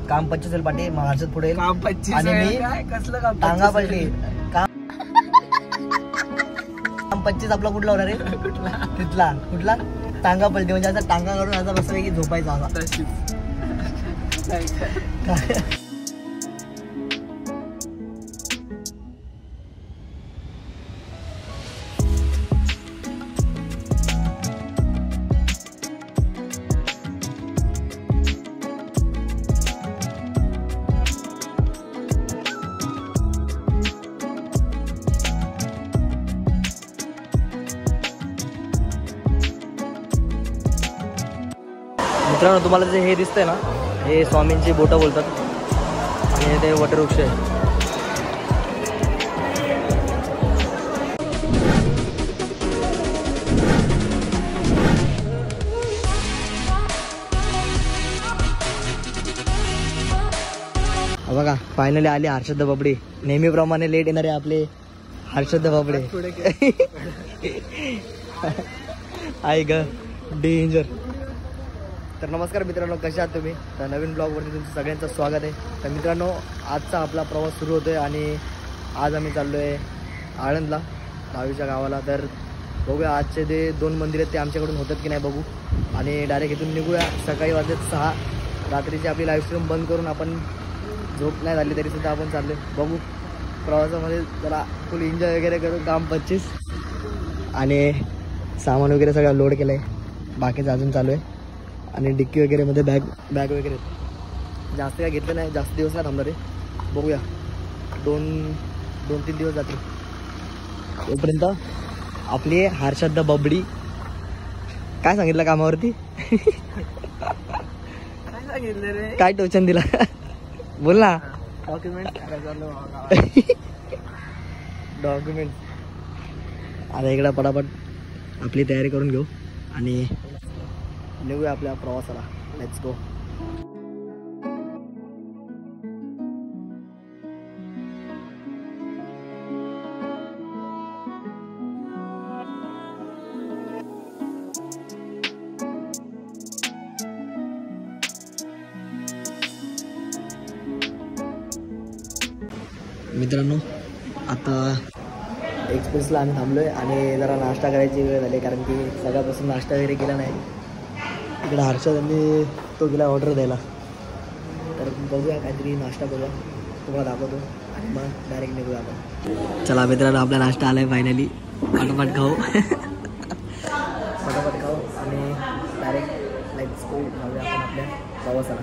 काम 25 पाठी हर्षद पुढे काम 25 आणि मी कसलं काम टांगा पडली काम 25 आपला कुठला होणार रे तिथला कुठला टांगा पलटी म्हणजे असा टांगा करून असा बसपैकी झोपायचा असा मित्रांनो तुम्हाला जे हे दिसतंय ना हे स्वामींची बोटं बोलतात आणि ते वटवृक्ष आहे. बघा फायनली आले हर्षद बबडे. नेहमीप्रमाणे लेट येणारे आपले हर्षद बबडे. आई ग डेंजर. तर नमस्कार मित्रांनो, कसे आहात तुम्ही? तर नवीन ब्लॉगवरती तुमचं सगळ्यांचं स्वागत आहे. तर मित्रांनो आजचा आपला प्रवास सुरू होतो आहे आणि आज आम्ही चाललो आहे आळंदला, भावीच्या गावाला. तर बघूया आजचे जे 2 मंदिर आहेत ते आमच्याकडून होतात की नाही बघू आणि डायरेक्ट इथून निघूया. सकाळी वाजत 6 रात्रीची आपली लाईव्ह स्ट्रीम बंद करून आपण झोप नाही झाली तरीसुद्धा आपण चाललो बघू. प्रवासामध्ये जरा फुल एन्जॉय वगैरे करू. काम 25 आणि सामान वगैरे सगळं लोड केलं आहे. बाकीचं अजून चालू आहे आणि डिक्की वगैरे मध्ये बॅग वगैरे जास्त काय घेतलं नाही. जास्त दिवस नाही थांबणार आहे. बघूया 2-3 दिवस जातील. तोपर्यंत आपली हर्षद बबडी काय सांगितलं कामावरती काय सांगितलं रे? काय टोचन दिला बोल ना. डॉक्युमेंट आता इकडं पटापट आपली तयारी करून घेऊ आणि निघूया आपल्या प्रवासाला. Let's go. मित्रांनो आता एक्सप्रेसला आम्ही थांबलोय आणि जरा नाश्ता करायची वेळ झाली कारण की सकाळपासून नाश्ता वगैरे केला नाही. इकडे हर्षदांनी तो गेला ऑर्डर द्यायला. तर बघूया काहीतरी नाश्ता करूया, तुम्हाला दाखवतो आणि मग डायरेक्ट निघूया आपण. चला मित्रांनो आपला नाश्ता आला आहे फायनली. पटापट खाऊ पटापट खाऊ आणि डायरेक्ट लेट्स गो जाऊया आपण आपल्या प्रवासाला.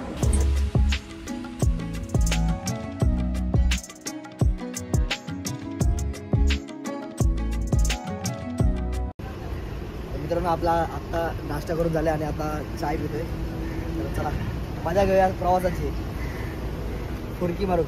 मित्रांनो आपला आत्ता नाश्ता करून झाले आणि आता चाय पितोय. तर चला मजा घेऊया प्रवासाची. फुरकी मारू.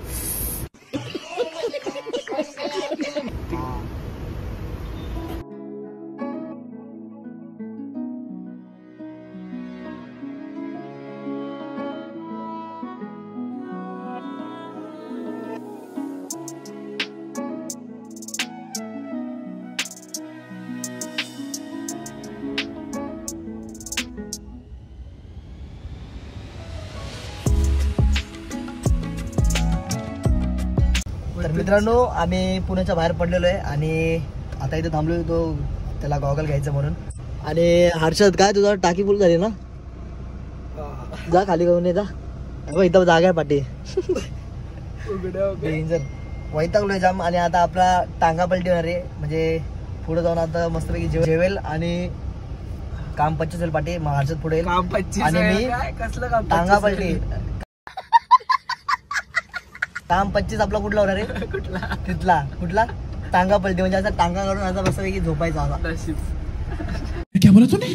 तर मित्रांनो आम्ही पुण्याच्या बाहेर पडलेलो आहे आणि आता इथे थांबलो. तो त्याला गॉगल घ्यायचं म्हणून. आणि हर्षद काय तुझा टाकी फुल झाली ना? जा खाली घेऊन ये जा. इथं जागा आहे पाठी. डेंजर वैतागलोय जाम. आणि आता आपला टांगा पलटी होणार आहे म्हणजे पुढे जाऊन आता मस्तपैकी जेवेल आणि काम 25 पाठी हर्षद पुढे काम 25 आणि मी कसलं काम टांगा पलटी काम 25 आपला कुठला होणार रे तिथला कुठला टांगा पलटी म्हणजे असा टांगा करून असा बसपैकी झोपायचा असा. क्या बोला तूने?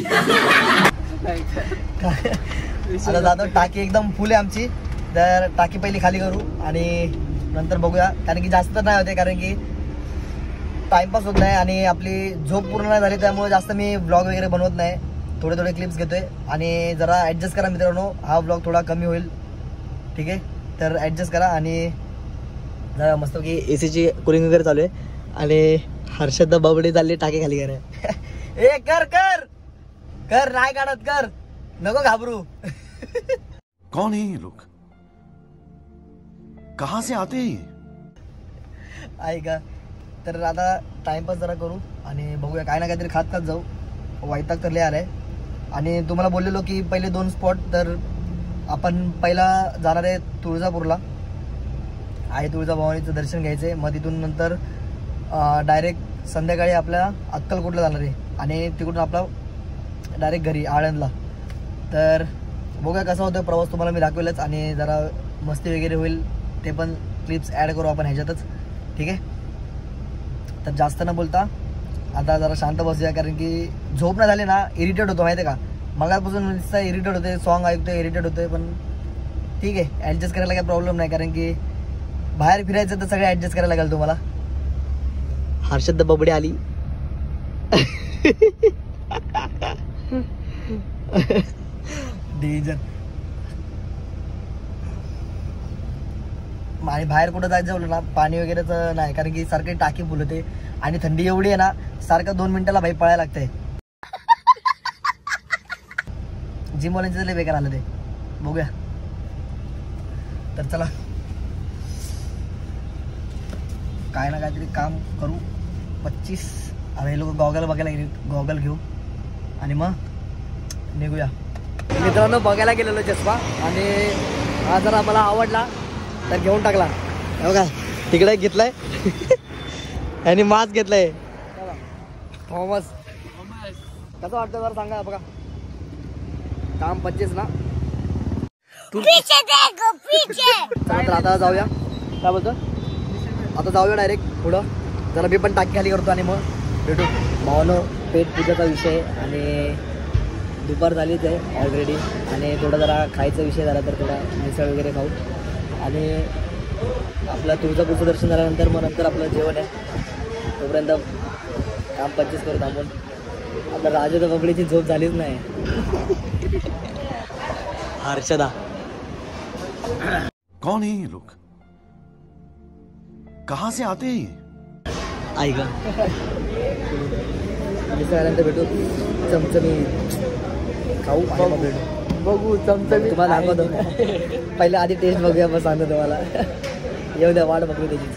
आता जातो. टाकी एकदम फुल आहे आमची. तर टाकी पहिली खाली करू आणि नंतर बघूया कारण की जास्त नाही होते कारण की टाइमपास होत नाही आणि आपली झोप पूर्ण नाही झाली त्यामुळे जास्त मी ब्लॉग वगैरे बनवत नाही. थोडे क्लिप्स घेतोय आणि जरा ॲडजस्ट करा मित्रांनो. हा ब्लॉग थोडा कमी होईल ठीक आहे. तर ॲडजस्ट करा आणि जरा मस्तपैकी एसीची कूलिंग वगैरे चालू आहे आणि हर्षद बबडी चालली टाकी खाली करे. ए कर कर कर नाही काढत कर नको घाबरू. कौन है ये लोग? कहाँ से आते हैं ये? आहे का. तर आता टाइमपास जरा करू आणि बघूया काय ना काहीतरी खात जाऊ. वैताग तर लय आलाय. आणि तुम्हाला बोललेलो की पहिले 2 स्पॉट, तर आपण पहिला जाणार आहे तुळजापूरला. आई तुळजाभवानीचं दर्शन घ्यायचं आहे. मग तिथून नंतर डायरेक्ट संध्याकाळी आपल्या अक्कलकोटला जाणार आहे आणि तिकडून आपला डायरेक्ट घरी आळंदला. तर बघूया कसा होतो प्रवास, तुम्हाला मी दाखवेलच. आणि जरा मस्ती वगैरे होईल, ते पण क्लिप्स ॲड करू आपण ह्याच्यातच. ठीक आहे. तर जास्त न बोलता आता जरा शांत बसूया, कारण की झोप नाही झाली ना इरिटेट होतो माहिती आहे का. मगापासून नुसतं इरिटेट होते, सॉन्ग ऐकतोय इरिटेट होतोय. पण ठीक आहे, ॲडजस्ट करायला काही प्रॉब्लेम नाही, कारण की बाहेर फिरायचं तर सगळं ॲडजस्ट करायला लागेल तुम्हाला. हर्षद बबडी आली. डेंजर. आणि बाहेर कुठं जायचं बोललं ना पाणी वगैरेचं नाही, कारण की सारखी टाकी फुलते आणि थंडी एवढी आहे ना, सारखं 2 मिनिटाला बाई पळायला लागतंय. जिमवाल्यांचं लय बेकार आलं ते. बघूया. तर चला काय ना काहीतरी काम करू. 25 आता हे लोक गॉगल बघायला गेले, गॉगल घेऊ आणि मग निघूया. मित्रांनो बघायला गेलेलो चष्मा आणि हा जरा मला आवडला तर घेऊन टाकला. बघा तिकडे घेतलाय आणि मास्क घेतलाय. थॉमस कसं वाटतं जरा सांगा. बघा काम 25 ना. तर आता जाऊया. काय बोलतो, आता जाऊया डायरेक्ट पुढं. जरा मी पण टाकी खाली करतो आणि मग भेटू. भावानो पेट पूजाचा विषय आणि दुपार झालीच आहे ऑलरेडी. आणि थोडा जरा खायचा विषय झाला तर थोडा मिसळ वगैरे खाऊ. आणि आपलं तुळजापूरचं दर्शन झाल्यानंतर मग नंतर आपलं जेवण आहे. तोपर्यंत काम 25 करू आपण. आता राजा तर बबडीची झोप झालीच नाही. हर्षदा कौन है ये लोग? कहाँ से आते हैं ये? आई का मिसळल्यानंतर भेटू. चमचमी खाऊ आणि मग भेटू. बघू चमचमी तुम्हाला दाखवतो. पहिले आधी टेस्ट बघूया मग सांगतो तुम्हाला. येऊ द्या, वाट बघू त्याची.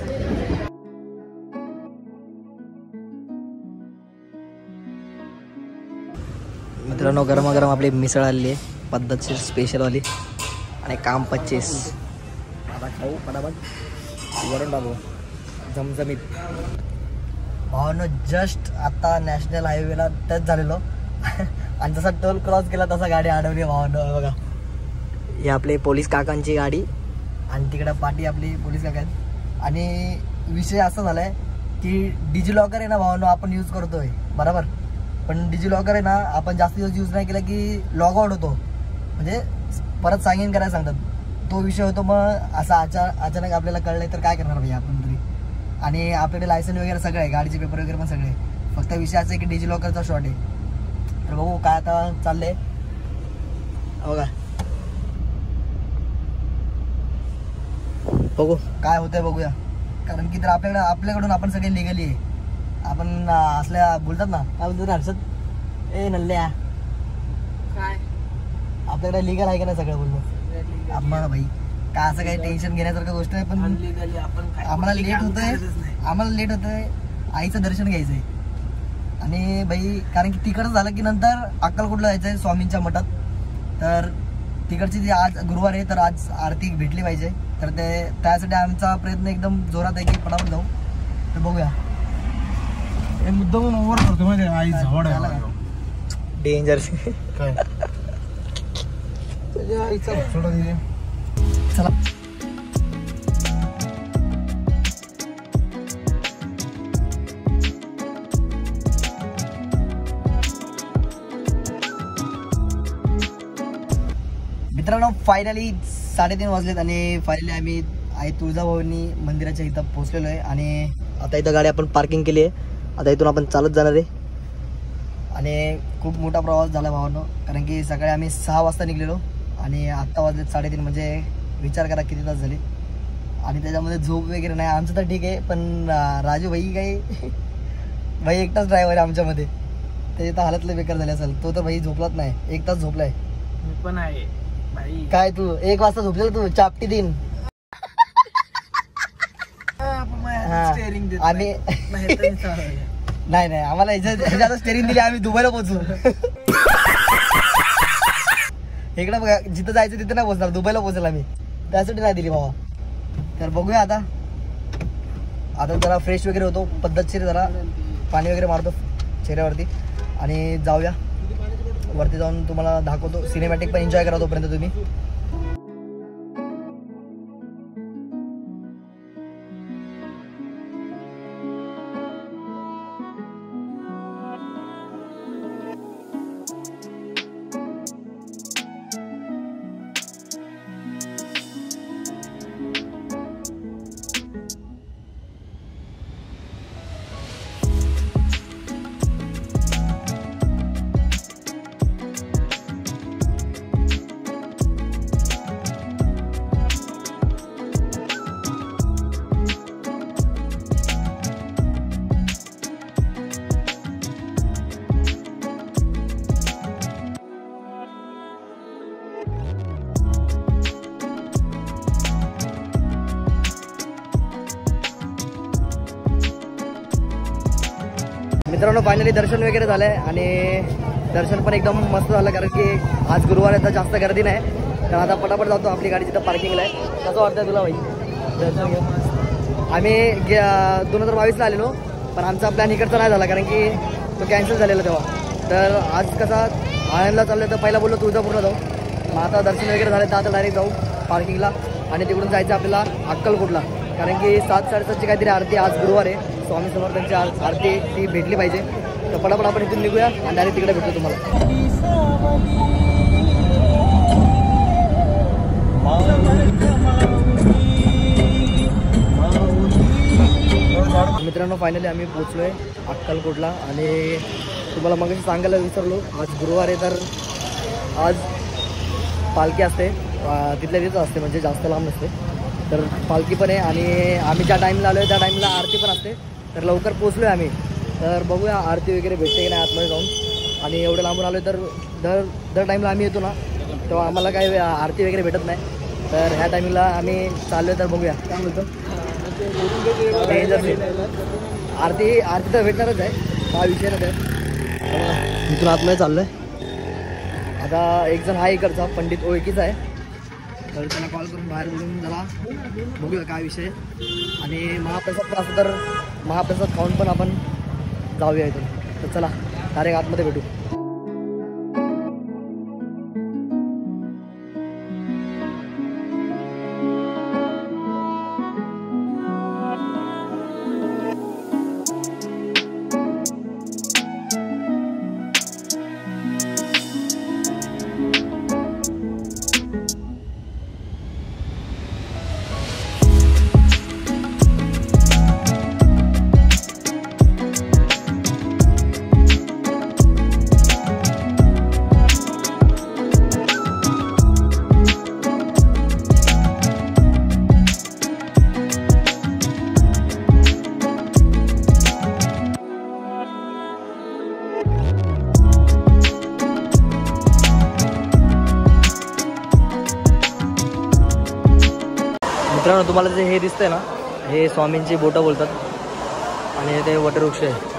मित्रांनो गरमागरम आपली मिसळ आलेली आहे, पद्धतशीर स्पेशलवाली आणि काम 25. आता खाऊ पटापट वरून टाकू झमझमीत. भावानं जस्ट आता नॅशनल हायवेला टच झालेलो आणि जसा टोल क्रॉस केला तसा गाडी अडवली भावानं. बघा ही आपली पोलीस काकांची गाडी आणि तिकडं पाठी आपली पोलीस काका आहेत. आणि विषय असा झाला आहे की डिजिलॉकर आहे ना भावानं आपण यूज करतोय बरोबर, पण डिजिलॉकर आहे ना आपण जास्त दिवस यूज नाही केला की लॉग आउट होतो, म्हणजे परत साइन इन करायला सांगतात. तो विषय होतो. मग असा अचानक आपल्याला कळलं तर काय करणार भाई आपण तरी. आणि आपल्याकडे लायसन वगैरे सगळं आहे, गाडीचे पेपर वगैरे पण सगळे. फक्त विषय असा आहे की डिजिलॉकरचा शॉर्ट आहे. तर बघू काय आता चाललंय. बघा बघू काय होतंय बघूया. कारण की तर आपल्याकडून आपण सगळे लिगली आहे. आपण असल्या बोलतात ना काय बोलतात हर्षद ए नल्ल्या काय आपल्याकडे लिगल आहे का नाही सगळं बोलणं. आम्हाला भाई काय असं काही टेन्शन घेण्यासारखं गोष्ट आहे. पण आम्हाला लेट होतंय आईचं दर्शन घ्यायचंय. आणि भाई कारण की तिकडचं झालं की नंतर अक्कलकोटला जायचंय स्वामींच्या मठात. तर तिकडची जी आज गुरुवार आहे तर आज आरती भेटली पाहिजे. तर ते त्यासाठी आमचा प्रयत्न एकदम जोरात आहे की पटापट जाऊ. तर बघूया. मुद्दाम ओव्हर करतो माहिती आई झावड आहे डेंजर काय आईचा थोडा दिले. चला मित्रांनो फायनली 3:30 वाजलेत आणि फायनली आम्ही आई तुळजाभवानी मंदिराच्या इथं पोहोचलेलो आहे. आणि आता इथं गाडी आपण पार्किंग केली आहे. आता इथून आपण चालत जाणार आहे. आणि खूप मोठा प्रवास झाला भावांनो, कारण की सकाळी आम्ही 6 वाजता निघलेलो आणि आत्ता वाजले 3:30. म्हणजे विचार करा किती तास झाले. आणि त्याच्यामध्ये झोप वगैरे नाही. आमचं तर ठीक आहे, पण राजू भाई काही भाई एकटाच ड्रायव्हर आहे आमच्यामध्ये. त्याची तर हालतले बेकार झाली असेल. तो तर भाई झोपलाच नाही, 1 तास झोपलाय. मी पण आहे भाई. काय तू 1 वाजता झोपलेला तू चापटी दिन. आम्ही नाही आम्हाला ह्याच्या स्टेरिंग दिली आम्ही दुबईला पोहोचू. इकडे बघा जिथं जायचं तिथं नाही पोहोचणार, दुबईला पोहोचला आम्ही, त्यासाठी नाही दिली बाबा. तर बघूया आता जरा फ्रेश वगैरे होतो, पद्धतशीर जरा पाणी वगैरे मारतो चेहऱ्यावरती आणि जाऊया वरती. जाऊन तुम्हाला दाखवतो, सिनेमॅटिक पण एन्जॉय करा तोपर्यंत तुम्ही. मित्रांनो फायनली दर्शन वगैरे झालं आहे आणि दर्शन पण एकदम मस्त झालं, कारण की आज गुरुवार आहे तर जास्त गर्दी नाही. तर आता पटापट जातो, आपली गाडी जिथं पार्किंगला आहे. कसं वाटतं तुला भाई दर्शन घेऊन? आम्ही 2022ला आलेलो, पण आमचा प्लॅन इकडचा नाही झाला कारण की तो कॅन्सल झालेला तेव्हा. तर आज कसा आळंदला चाललं तर पहिला बोललो तुळजापूरला जाऊ. मग आता दर्शन वगैरे झालं तर आता डायरेक्ट जाऊ पार्किंगला आणि तिकडून जायचं आपल्याला अक्कलकोटला, कारण की 7-7:30ची काहीतरी आरती आज गुरुवार आहे. स्वामी समर्थांची आरती ती भेटली पाहिजे. तर पटापट आपण इथून निघूया आणि डायरेक्ट तिकडे भेटतो तुम्हाला. मित्रांनो फायनली आम्ही पोचलो आहे अक्कलकोटला आणि तुम्हाला मग सांगायला विसरलो, आज गुरुवार आहे तर आज पालखी असते, तिथल्या तिथं असते, म्हणजे जास्त लांब नसते. तर पालखी पण आहे आणि आम्ही ज्या टाईमला आलो आहे त्या टाईमला आरती पण असते. तर लवकर पोचलो आहे आम्ही. तर बघूया आरती वगैरे भेटते की नाही आतमध्ये जाऊन. आणि एवढं लांबून आलो आहे तर दर टाईमला आम्ही येतो ना तेव्हा आम्हाला काही आरती वगैरे भेटत नाही. तर ह्या टाईमला आम्ही चाललो आहे, तर बघूया काय बोलतो. आरती तर भेटणारच आहे, हा विषय नाही आहे. इथून आतमध्ये चाललो आहे. आता एक जण हा इकडचा पंडित ओळखीचा आहे, तर त्याला कॉल करून बाहेर बोलून जरा बघूया काय विषय. आणि महाप्रसाद पण असं तर महाप्रसाद खाऊन पण आपण जाऊया इथून. तर चला डायरेक्ट आतमध्ये भेटू. मित्रांनो तुम्हाला जे हे दिसतंय ना, हे स्वामींची बोटं बोलतात आणि ते वटवृक्ष आहे.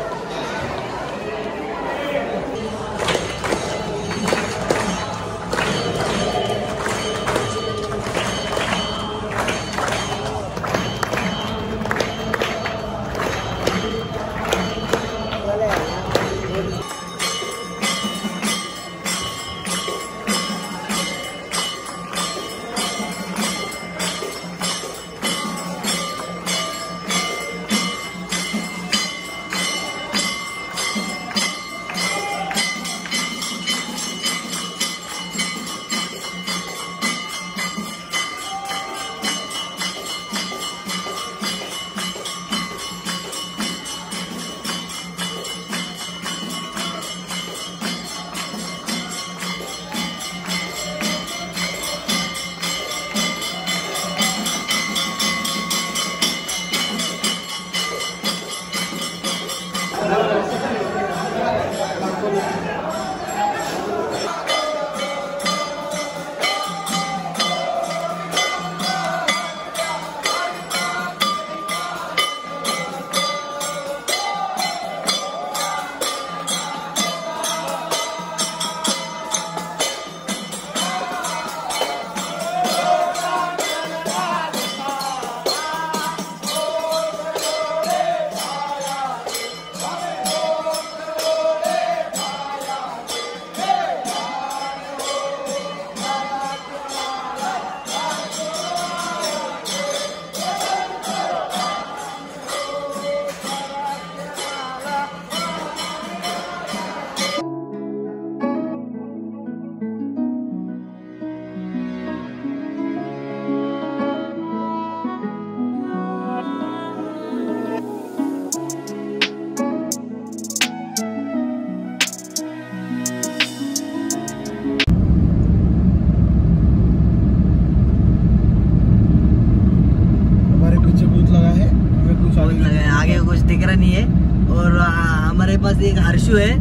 वगैरह नहीं है। और हमारे पास एक हर्षु है,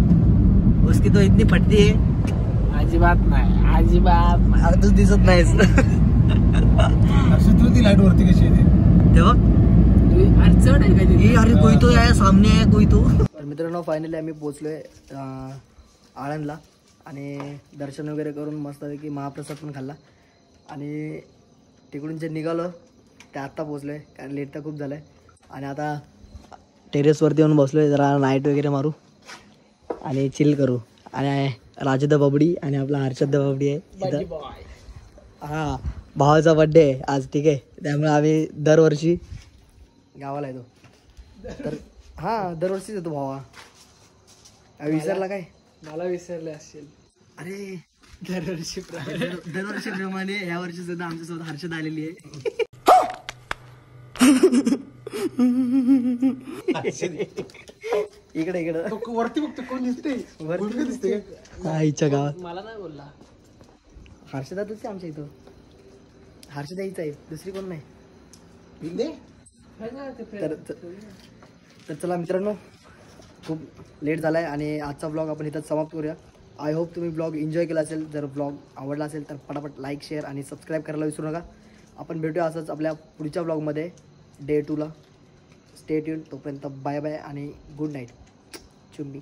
उसकी तो इतनी फटती है अजिबात नाही, अजिबात नाही. अरे तू दिसत नाहीस. तू ती लाईट वरती कशी येते तेव्हा अडचण आहे का ये अरे कोई तो आहे सामने आहे कोई तो. तर मित्रांनो फायनली आम्ही पोहोचलोय आळंदला आणि दर्शन वगैरे करून मस्तपैकी महाप्रसाद पण खाल्ला आणि तिकडून जे निघालो ते आत्ता पोहोचलोय कारण लेट तर खूप झालं आहे. आणि आता टेरेसवरती येऊन बसलोय, जरा नाईट वगैरे मारू आणि चिल करू. आणि राजू द बबडी आणि आपला हर्षद द बबडी आहे इथं. हां भावाचा बड्डे आहे आज, ठीक आहे. त्यामुळे आम्ही दरवर्षी गावाला येतो. तर हां दरवर्षीच येतो भावा. विसरला काय? मला विसरले असेल. अरे दरवर्षी प्रमाणे ह्या वर्षी सुद्धा आमच्यासोबत हर्षद आलेली आहे. इकडे इकडे वरती बघतो कोण दिसते, वरती दिसते. आईच्या गावात मला नाही बोलला. हर्षदा तूच आमच्या इथं. हर्षदा हीच आहे, दुसरी कोण नाही. तर चला मित्रांनो, खूप लेट झाला आहे आणि आजचा ब्लॉग आपण इथं समाप्त करूया. आय होप तुम्ही ब्लॉग एन्जॉय केला असेल. जर ब्लॉग आवडला असेल तर पटापट लाईक, शेअर आणि सबस्क्राईब करायला विसरू नका. आपण भेटूया असंच आपल्या पुढच्या ब्लॉगमध्ये डे 2ला. Stay tuned. तोपर्यंत बाय बाय आणि गुड नाईट. चुम्बी.